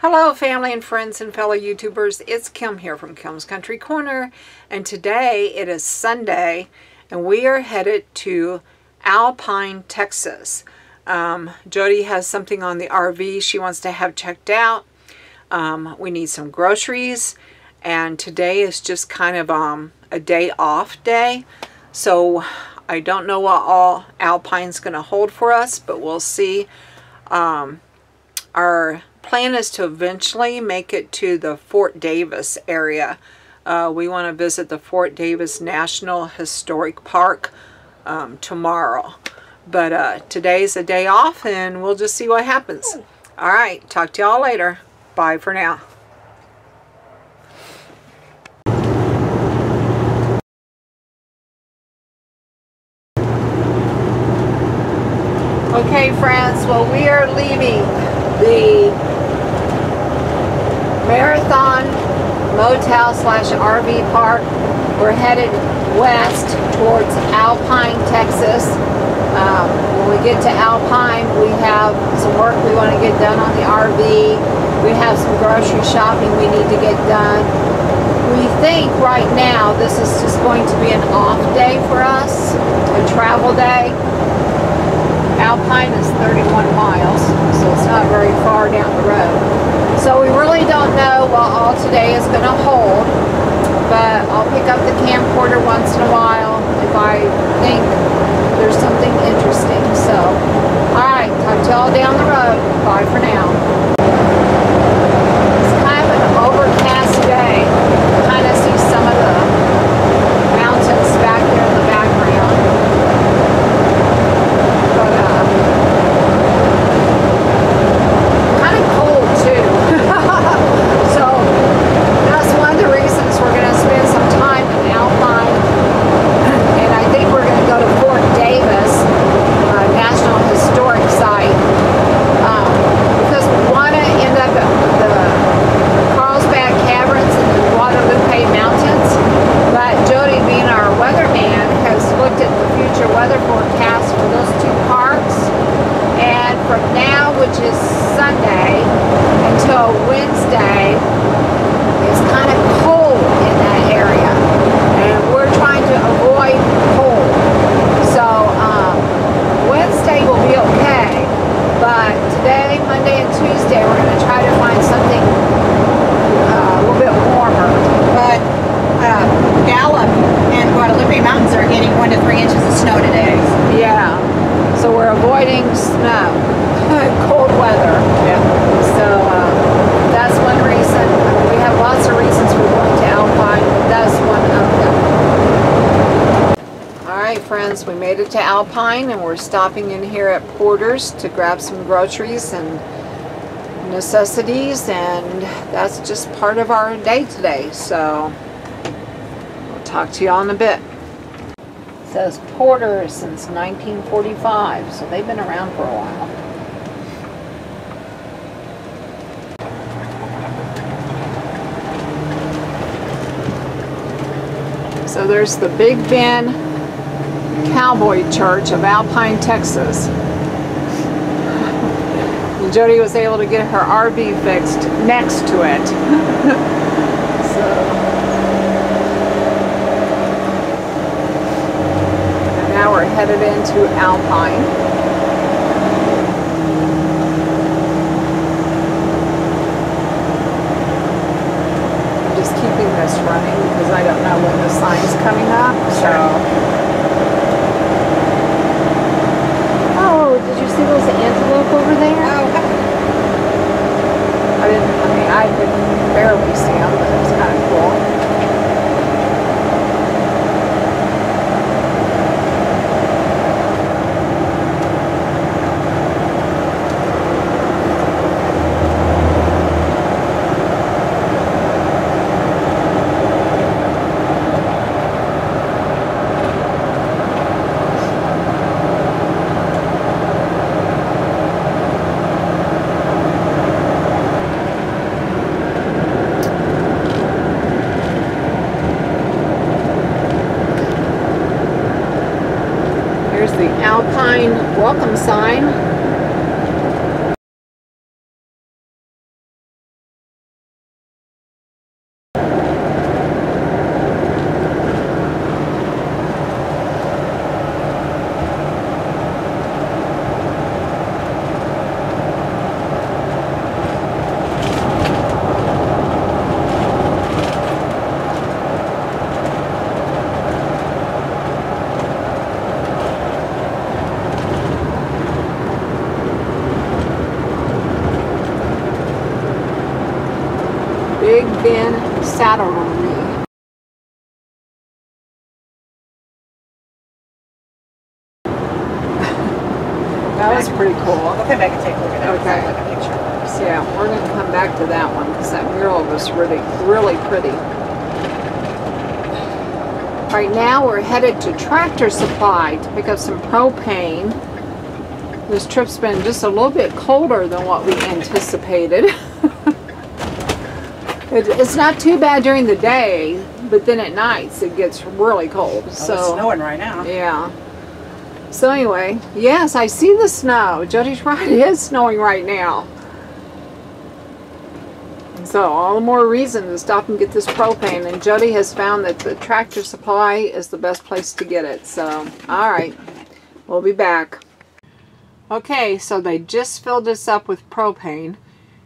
Hello family and friends and fellow YouTubers, it's Kim here from Kim's Country Corner, and today it is Sunday and we are headed to Alpine, Texas. Jody has something on the RV she wants to have checked out. We need some groceries, and today is just kind of a day off day, so I don't know what all Alpine's going to hold for us, but we'll see. Our plan is to eventually make it to the Fort Davis area. We want to visit the Fort Davis National Historic Park tomorrow. But today's a day off and we'll just see what happens. Alright, talk to y'all later. Bye for now. Okay friends, well we are leaving the Marathon Motel / RV Park. We're headed west towards Alpine, Texas. When we get to Alpine, we have some work we want to get done on the RV. We have some grocery shopping we need to get done. We think right now this is just going to be an off day for us, a travel day. Alpine is 31 miles, so it's not very far down the road. So we really don't know what all today is going to hold, but I'll pick up the camcorder once in a while if I think there's something interesting. So, alright, talk to y'all down the road. Bye for now. It's kind of an overcast day. Kind of see some of the mountains back here in the background. Friends, we made it to Alpine and we're stopping in here at Porter's to grab some groceries and necessities, and that's just part of our day today. So we'll talk to you all in a bit. It says Porter's since 1945, so they've been around for a while. So there's the Big Ben Cowboy Church of Alpine, Texas. And Jody was able to get her RV fixed next to it. So, and now we're headed into Alpine. I'm just keeping this running because I don't know when the sign's coming up. So. Did you see those antelope over there? Oh. I could barely see them, but it was kind of cool. the Alpine welcome sign. saddle to me. That was pretty cool. We'll come back and take a look at that. Okay. Like a picture. So yeah, we're going to come back to that one because that mural was really, really pretty. Right now we're headed to Tractor Supply to pick up some propane. This trip's been just a little bit colder than what we anticipated. It's not too bad during the day, but then at nights it gets really cold. Well, so it's snowing right now. yeah. So anyway, yes, I see the snow. Jody's right, it is snowing right now. So all the more reason to stop and get this propane. And Jody has found that the Tractor Supply is the best place to get it. So, all right, we'll be back. Okay, so they just filled us up with propane,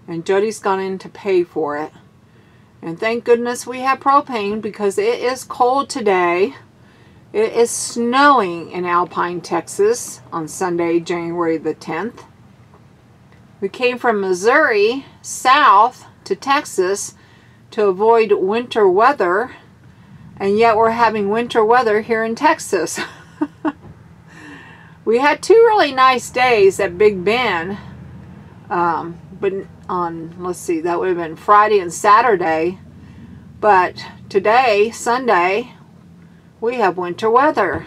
and Jody's gone in to pay for it. And thank goodness we have propane because it is cold today. It is snowing in Alpine, Texas on Sunday, January the 10th. We came from Missouri south to Texas to avoid winter weather, and yet we're having winter weather here in Texas. We had 2 really nice days at Big Bend, but on, let's see, that would have been Friday and Saturday, but today, Sunday, we have winter weather.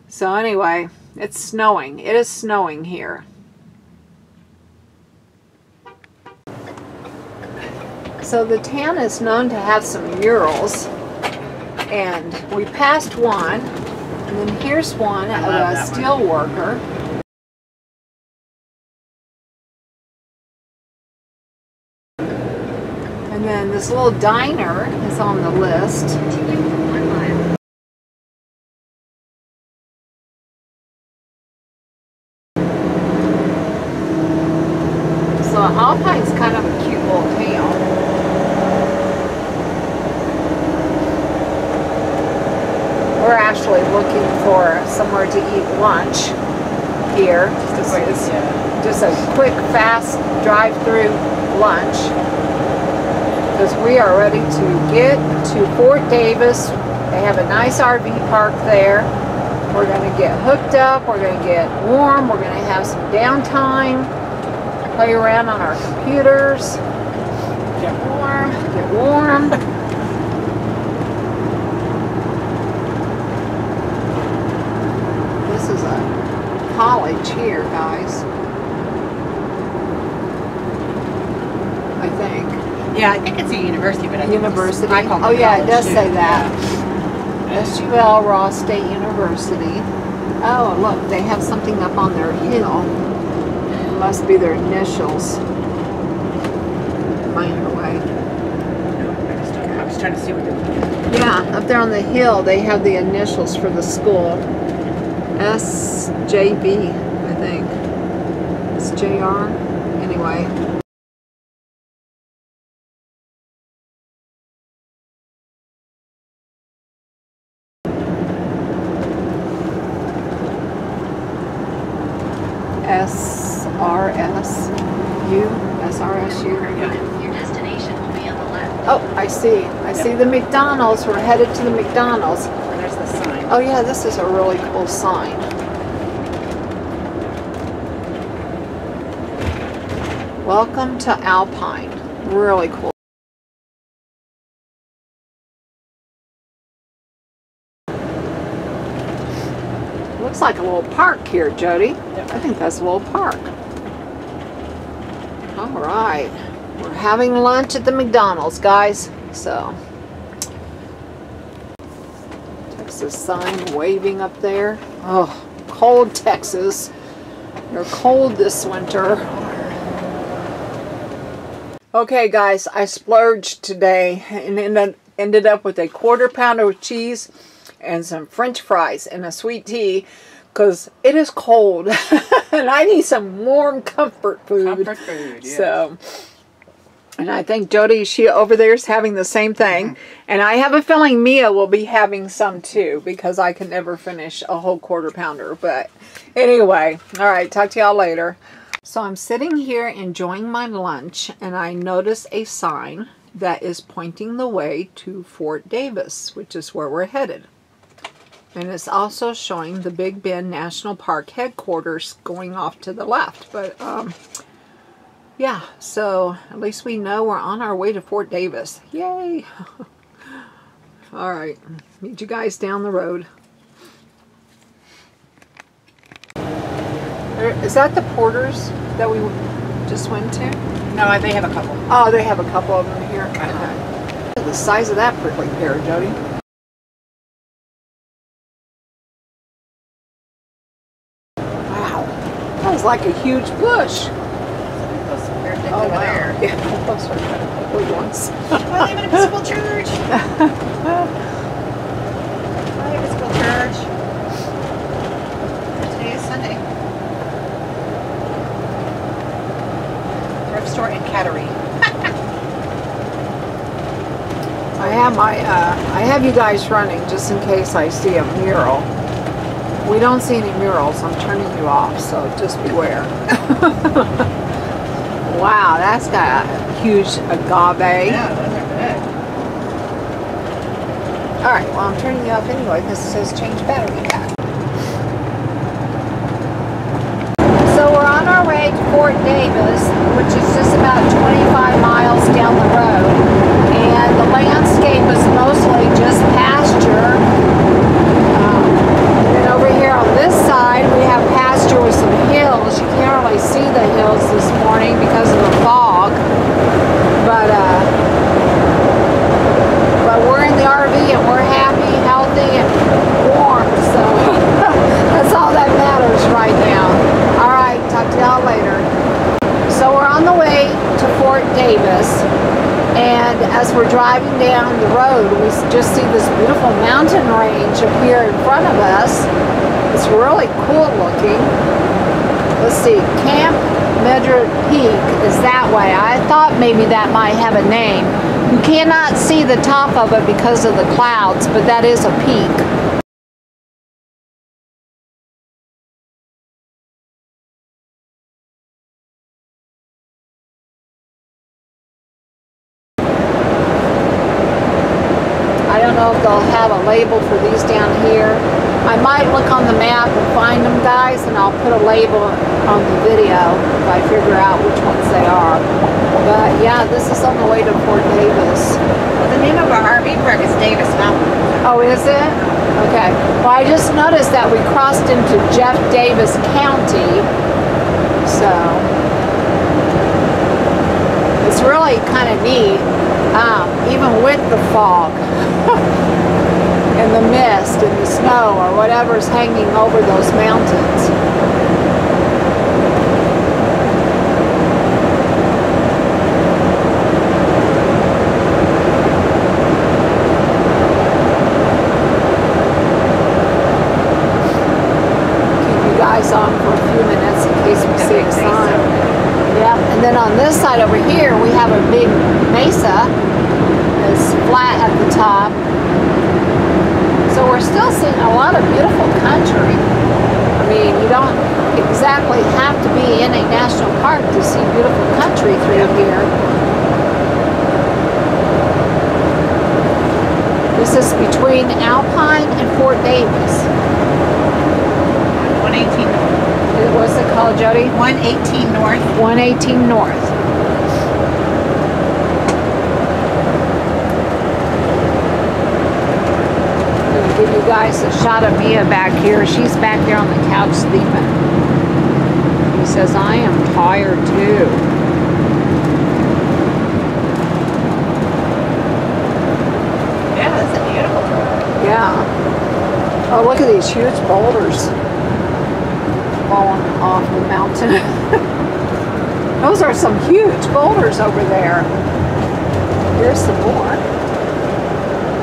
So anyway, it's snowing. It is snowing here. So the town is known to have some murals, and we passed one, and then here's one of a steel worker. And then this little diner is on the list. So Alpine's kind of a cute little town. We're actually looking for somewhere to eat lunch here. Just a quick, fast drive-through lunch. Because we are ready to get to Fort Davis. They have a nice RV park there. We're going to get hooked up. We're going to get warm. We're going to have some downtime. Play around on our computers. Get warm. Get warm. This is a college here, guys. I think. Yeah, I think it's a university, but I think University. I call it Oh yeah, it does too. say that. SUL Ross State University. Oh look, they have something up on their hill. It must be their initials. Minor way. I was trying to see what they were doing. Yeah, up there on the hill they have the initials for the school. SJB, I think. It's JR. Anyway. SRSU. Your destination will be on the left. Oh, I see. I see the McDonald's. We're headed to the McDonald's. And there's the sign. Oh yeah, this is a really cool sign. Welcome to Alpine. Really cool. Looks like a little park here, Jody. Yep. I think that's a little park. All right. We're having lunch at the McDonald's, guys. So, Texas sign waving up there. Oh, cold Texas. You're cold this winter. Okay, guys, I splurged today and ended up with a 1/4 pounder of cheese and some French fries and a sweet tea because it is cold and I need some warm comfort food. Comfort food, yes. So, and I think Jody, she over there is having the same thing. And I have a feeling Mia will be having some too because I can never finish a whole 1/4 pounder. But anyway, all right, talk to y'all later. So I'm sitting here enjoying my lunch and I notice a sign that is pointing the way to Fort Davis, which is where we're headed. And it's also showing the Big Bend National Park headquarters going off to the left. But, yeah, so at least we know we're on our way to Fort Davis. Yay! All right, meet you guys down the road. Is that the Porters that we just went to? No, they have a couple. Oh, they have a couple of them here. Okay. The size of that prickly pear, Jody. Wow, that was like a huge bush. Oh, wow. Yeah, those are kind of ugly ones. Well, even Episcopal Church. Hi, Episcopal Church. Today is Sunday. Thrift store in Cattery. I have you guys running just in case I see a mural. We don't see any murals. I'm turning you off, so just beware. Wow, that's got a huge agave. Yeah, those are good. All right, well, I'm turning you off anyway because it says change battery pack. So we're on our way to Fort Davis, which is just about 25 miles down the road. And the landscape is mostly just pasture. And over here on this side, we have pasture with some hills. You can't really see the hills this morning because of the fog. But we're in the RV and we're happy, healthy, and warm. So that's all that matters right now. All right, talk to y'all later. So we're on the way to Fort Davis. And as we're driving down the road, we just see this beautiful mountain range appear in front of us. It's really cool looking. Let's see, Camp Medra Peak is that way. I thought maybe that might have a name. You cannot see the top of it because of the clouds, but that is a peak. I don't know if they'll have a label for these down here. I might look on the map and find them, guys, and I'll put a label on the video if I figure out which ones they are. But yeah, this is on the way to Fort Davis. Well, the name of our RV park is Davis Mountain. Oh, is it? Okay. Well, I just noticed that we crossed into Jeff Davis County, so it's really kind of neat, even with the fog. And the mist and the snow or whatever's hanging over those mountains. Keep you guys on for a few minutes in case we see a sign. Yep, and then on this side over here we have a big mesa. It's flat at the top. So we're still seeing a lot of beautiful country. I mean, you don't exactly have to be in a national park to see beautiful country through here. This is between Alpine and Fort Davis. 118 North. What's it called, Jody? 118 North. 118 North. Give you guys a shot of Mia back here. She's back there on the couch sleeping. He says, I am tired too. Yeah, that's a beautiful drive. Yeah. Oh, look at these huge boulders falling off the mountain. Those are some huge boulders over there. Here's some more.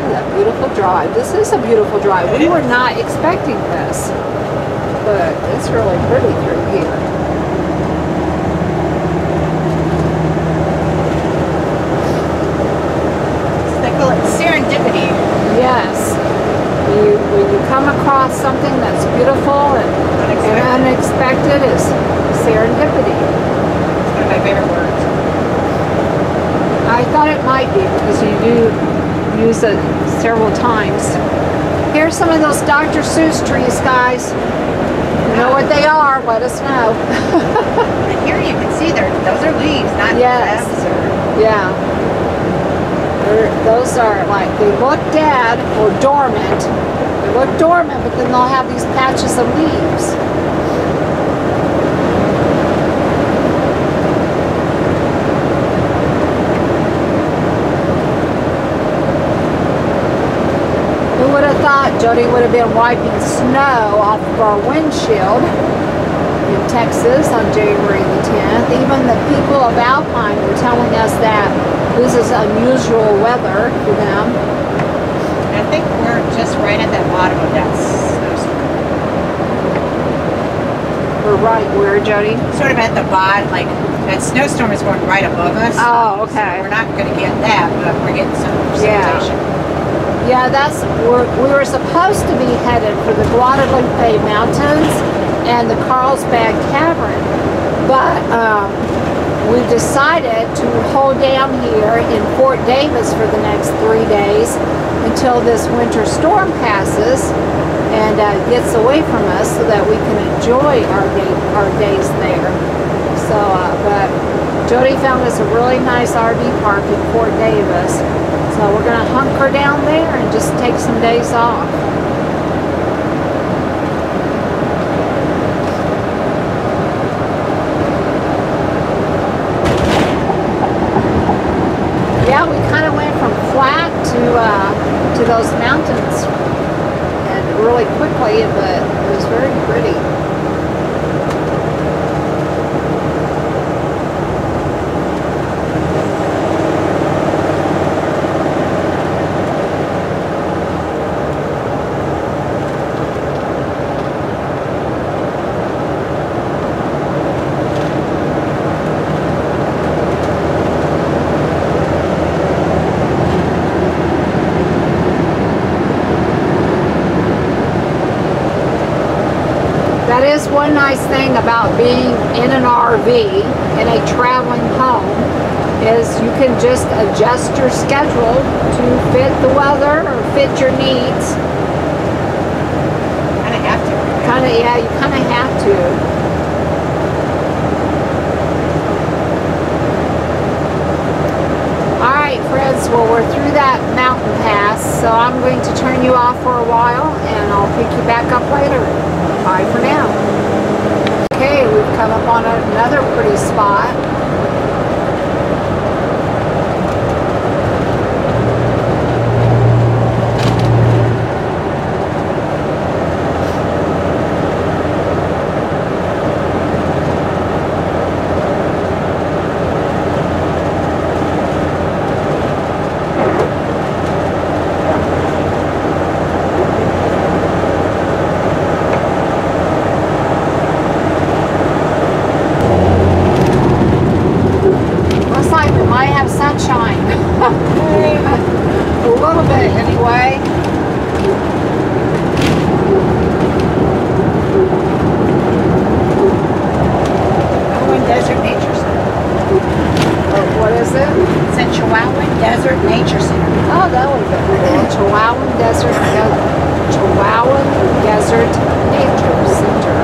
That beautiful drive. This is a beautiful drive. We were not expecting this, but it's really pretty through here. They call it serendipity. Yes. When you come across something that's beautiful and unexpected is serendipity. It's one of my favorite words. I I thought it might be because you do use it several times. Here's some of those Dr. Seuss trees, guys. You know what they are, let us know. And here you can see those are leaves, not Yes. leaves. Or, Yeah. Those are like, they look dead or dormant. They look dormant, but then they'll have these patches of leaves. Who would have thought Jody would have been wiping snow off of our windshield in Texas on January the 10th. Even the people of Alpine were telling us that this is unusual weather for them. I think we're just right at that bottom of that snowstorm. We're right where, Jody? Sort of at the bottom, like that snowstorm is going right above us. Oh, okay. So we're not going to get that, but we're getting some precipitation. Yeah, we were supposed to be headed for the Guadalupe Mountains and the Carlsbad Cavern, but we decided to hold down here in Fort Davis for the next 3 days until this winter storm passes and gets away from us so that we can enjoy our days there. So, but Jody found us a really nice RV park in Fort Davis. So we're going to hunker down there and just take some days off. Yeah, we kind of went from flat to those mountains and really quickly, but it was very pretty. That is one nice thing about being in an RV, in a traveling home, is you can just adjust your schedule to fit the weather or fit your needs. Kind of have to. Yeah, you kind of have to. Alright friends, well we're through that mountain pass, so I'm going to turn you off for a while and I'll pick you back up later. Bye for now. Okay, we've come up on another pretty spot. Sunshine. A little bit anyway. Chihuahuan Desert Nature Center. Oh, what is it? It's at Chihuahuan Desert Nature Center. Oh, that would be pretty. Chihuahuan Desert Nature Center.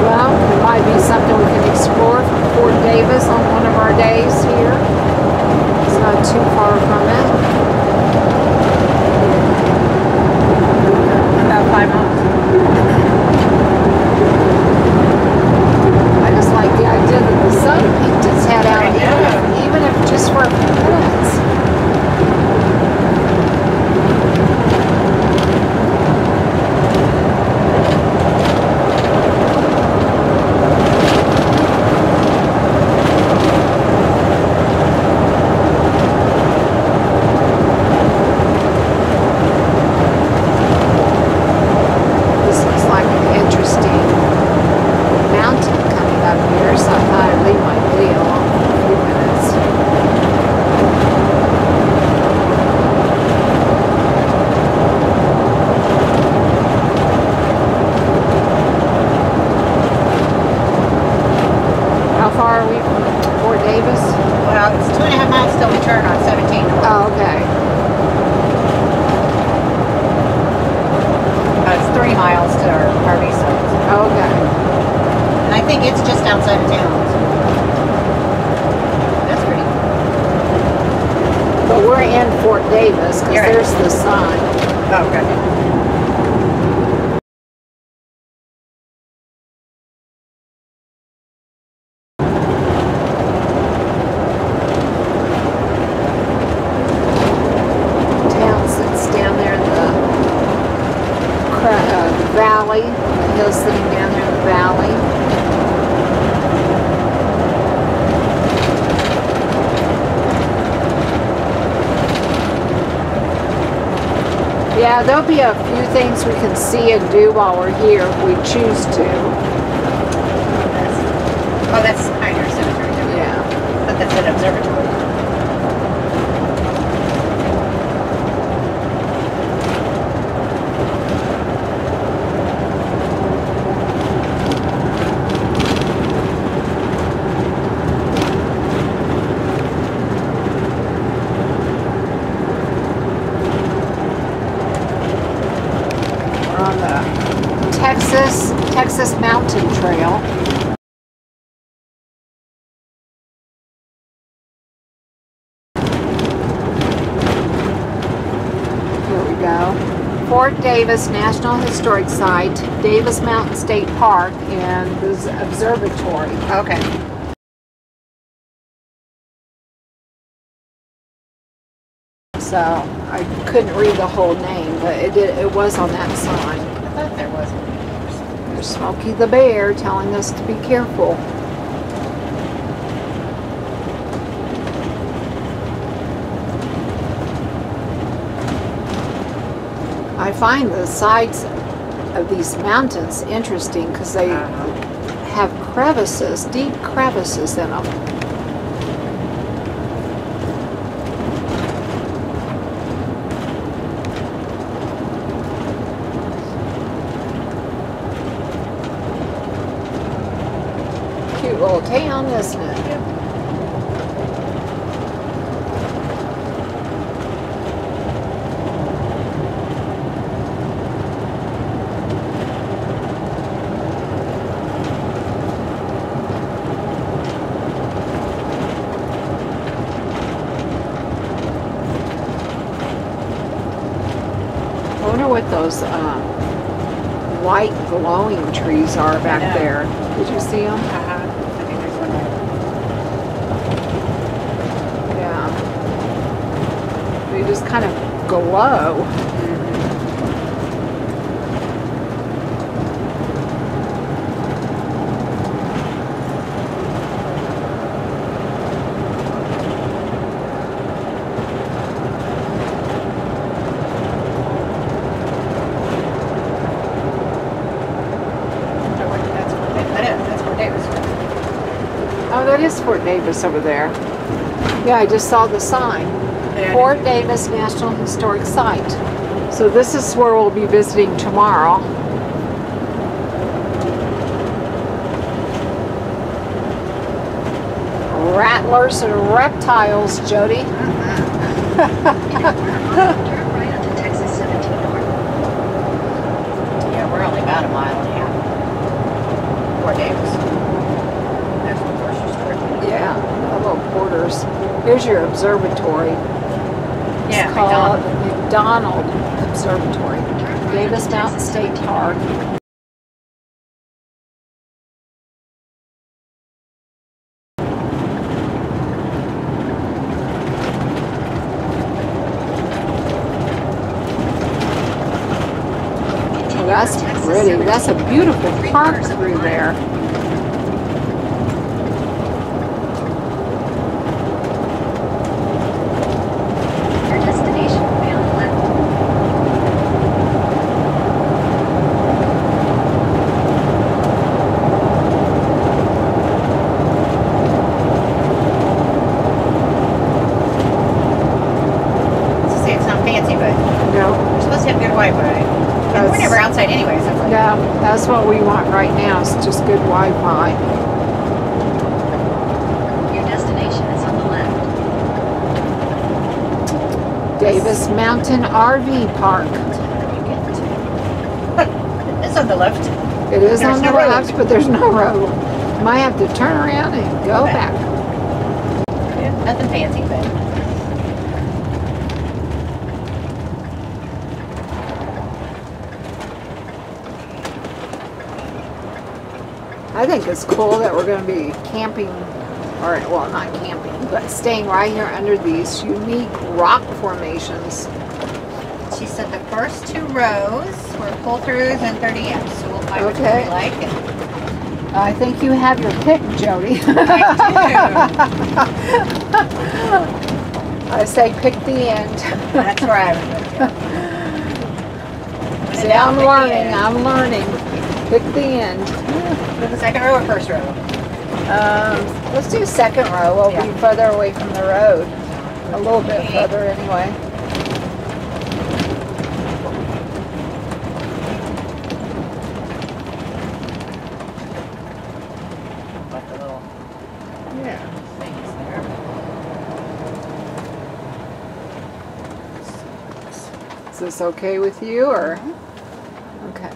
Well, it might be something we can explore from Fort Davis on one of our days here. It's not too far from it. About 5 miles. I just like the idea that the sun peeked its head out, even if just for a few minutes. 2.5 miles till we turn on 17 north. Oh, okay. It's 3 miles to our RV site. Okay. And I think it's just outside of town. That's pretty. But we're in Fort Davis because You're right. there's the sign. Oh, okay. Town sits down there in the valley. The hill's sitting down there in the valley. Yeah, there'll be a few things we can see and do while we're here if we choose to. Oh, that's Pioneer Cemetery. Yeah. But that's an observatory. We're on the Texas Mountain Trail. Here we go. Fort Davis National Historic Site, Davis Mountain State Park, and the observatory. Okay. So I couldn't read the whole name, but it was on that sign. I thought there was. There's Smokey the Bear telling us to be careful. I find the sides of these mountains interesting because they have crevices, deep crevices in them. Cute little town, isn't it? I wonder what those white glowing trees are back know. there. Did you see them? I think there's one there. Yeah. They just kind of glow. That's Fort Davis. Oh, that is Fort Davis over there. Yeah, I just saw the sign. Yeah, Fort Davis National Historic Site. So this is where we'll be visiting tomorrow. Rattlers and reptiles, Jody. Turn right onto Texas 17 North. Yeah, we're only about a mile and a half. Fort Davis. That's the grocery store. Yeah, hello porters. Here's your observatory. Yeah, It's called McDonald Observatory. Davis Mountain State Park. Oh, that's pretty. That's a beautiful park through there. Your destination will be on the left. To say it's not fancy, but No, we're supposed to have good Wi-Fi. And we're never outside anyway, so it's like, no, that's what we want right now. Is just good Wi-Fi. Your destination is on the left. Davis Mountain RV Park. It's on the left. It is There's on the no road. left, but there's no road. Might have to turn around and go back. Yeah, nothing fancy, but I think it's cool that we're going to be camping, or well, not camping, but staying right here under these unique rock formations. she said the first 2 rows were pull-throughs and 30Fs, so we'll find which one Okay. we like. And I think you have your pick, Jody. I say pick the end. that's where I would go. See, I'm learning. I'm learning. Pick the end. The second row or first row? Let's do second row. We'll Yeah. be further away from the road. A little bit further anyway. Like the little Yeah. things there. Is this okay with you, or? Okay.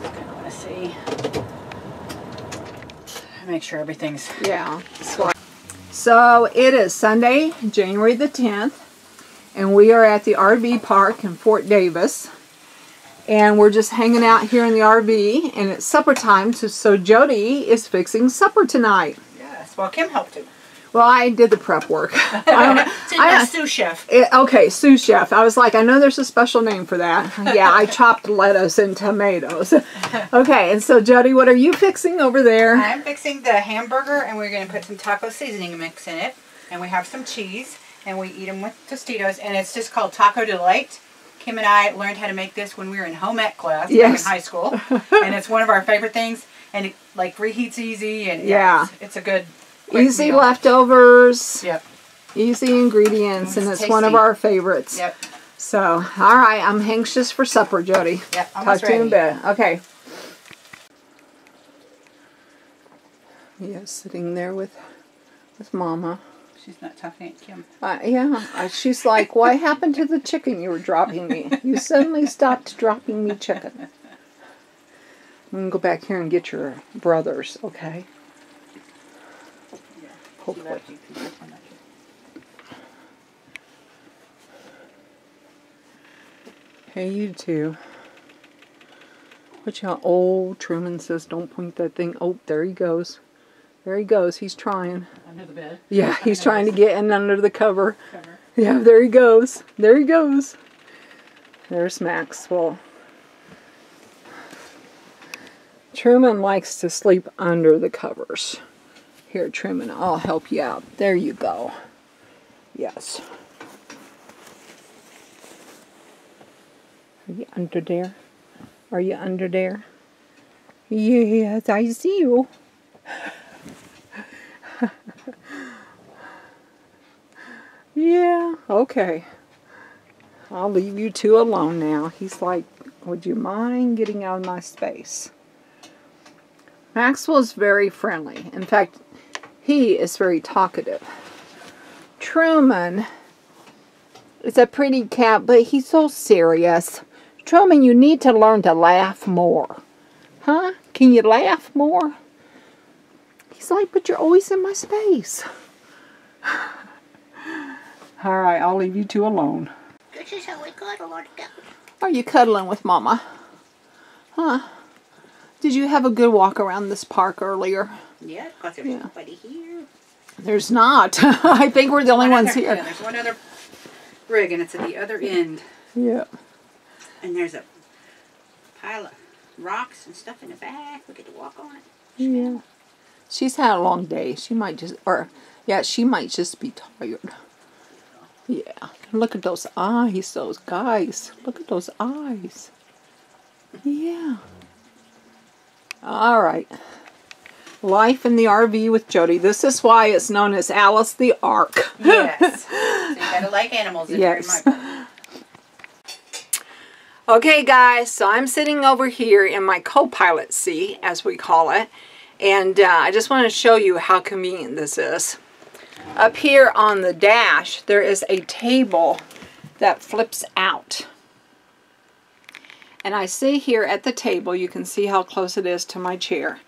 Just kind of want to see. Make sure everything's Yeah. So it is Sunday, January the 10th, and we are at the RV park in Fort Davis. And we're just hanging out here in the RV, and it's supper time, so Jody is fixing supper tonight. Yes. Well, Kim helped too. Well, I did the prep work. I'm sous chef. Okay, sous chef. I was like, I know there's a special name for that. Yeah, I chopped lettuce and tomatoes. Okay, and so Jody, what are you fixing over there? I'm fixing the hamburger, and we're going to put some taco seasoning mix in it, and we have some cheese, and we eat them with Tostitos, and it's just called Taco Delight. Kim and I learned how to make this when we were in home ec class back in high school, and it's one of our favorite things, and it like reheats easy, and Yeah. it's a good quick Easy meal. leftovers, Yep. easy ingredients, and it's one of tasty. our favorites. Yep. So, all right, I'm anxious for supper, Jody. Yep. Talk Almost to you in a ready. bit. Okay. Yeah, sitting there with Mama. She's not talking at Kim. She's like, what happened to the chicken you were dropping me? You suddenly stopped dropping me chicken. I'm going to go back here and get your brothers, okay? Hopefully. Hey, you two. What y'all? Oh, Truman says don't point that thing. Oh, there he goes. There he goes. He's trying. Under the bed. Yeah, he's trying to get in under the cover. Yeah, there he goes. There he goes. There's Maxwell. Truman likes to sleep under the covers. Here, Truman, I'll help you out. There you go. Yes. Are you under there? Are you under there? Yes, I see you. Yeah, okay. I'll leave you two alone now. He's like, would you mind getting out of my space? Maxwell's very friendly. In fact, he is very talkative. Truman is a pretty cat, but he's so serious. Truman, you need to learn to laugh more. Huh? Can you laugh more? He's like, but you're always in my space. All right, I'll leave you two alone. This is how we cuddle on the couch. Are you cuddling with Mama? Huh? Did you have a good walk around this park earlier? Yeah, because there's nobody here. There's not. I think we're the only ones Yeah, here. there's one other rig, and it's at the other end. Yeah. And there's a pile of rocks and stuff in the back. We get to walk on it. Yeah. She's had a long day. She might just, she might just be tired. Yeah. Look at those eyes, those guys. Look at those eyes. Yeah. All right. Life in the RV with Jody. This is why it's known as Alice the Ark. Yes. So you gotta like animals if you're in my park. Okay, guys, so I'm sitting over here in my co-pilot seat, as we call it, and I just want to show you how convenient this is. Up here on the dash, there is a table that flips out. And I see here at the table, you can see how close it is to my chair.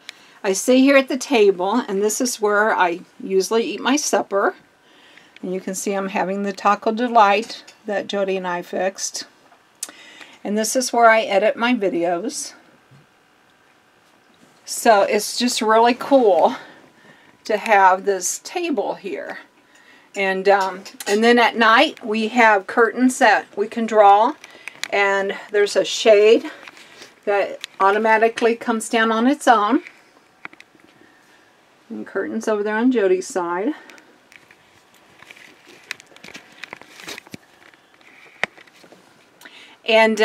I see here at the table, and this is where I usually eat my supper. And you can see I'm having the Taco Delight that Jody and I fixed. And this is where I edit my videos. So it's just really cool to have this table here. And then at night we have curtains that we can draw. And there's a shade that automatically comes down on its own. And curtains over there on Jody's side. And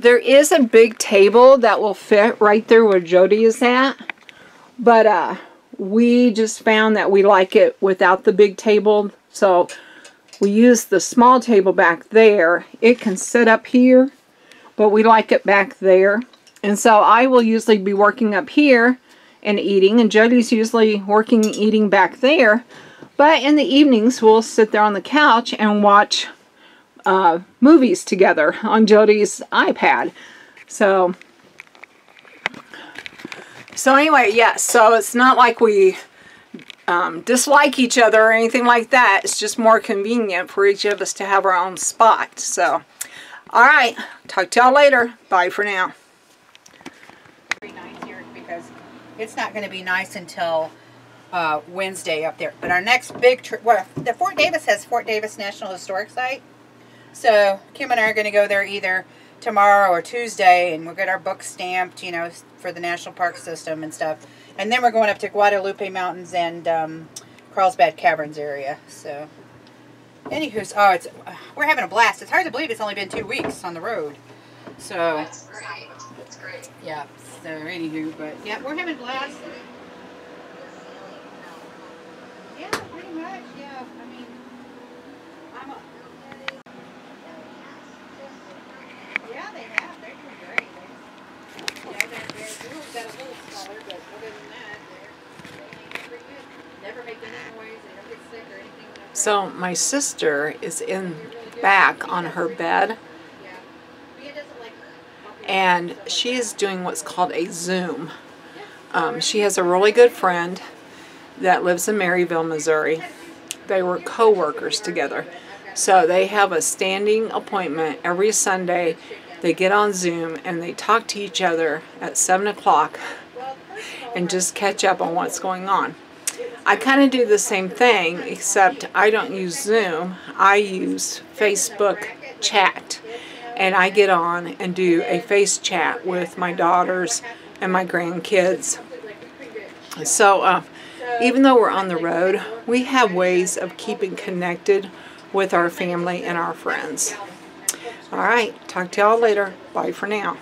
there is a big table that will fit right there where Jody is at. But we just found that we like it without the big table. So we use the small table back there. It can sit up here, but we like it back there. And so I will usually be working up here and eating, and Jody's usually working and eating back there. But in the evenings, we'll sit there on the couch and watch movies together on Jody's iPad. So anyway, yes, so it's not like we dislike each other or anything like that. It's just more convenient for each of us to have our own spot. So, all right, talk to y'all later. Bye for now. Very nice here because it's not going to be nice until Wednesday up there. But our next big trip, well, the Fort Davis has Fort Davis National Historic Site. So Kim and I are going to go there either tomorrow or Tuesday, and we'll get our books stamped, you know, for the National Park System and stuff. And then we're going up to Guadalupe Mountains and Carlsbad Caverns area. So, anywho, we're having a blast. It's hard to believe it's only been 2 weeks on the road. So That's great. That's great. yeah. So anywho, but yeah, we're having a blast. Yeah, pretty much. Yeah, I mean, yeah, they have. They're doing great. Yeah, they're got a little smaller, but other than that, they're pretty good. Never make any noise. They don't get sick or anything like that. So my sister is in back on her bed, and she is doing what's called a Zoom. She has a really good friend that lives in Maryville, Missouri. They were co-workers together. So they have a standing appointment every Sunday. They get on Zoom and they talk to each other at 7 o'clock and just catch up on what's going on. I kind of do the same thing, except I don't use Zoom. I use Facebook chat. And I get on and do a face chat with my daughters and my grandkids. So even though we're on the road, we have ways of keeping connected with our family and our friends. All right, talk to y'all later. Bye for now.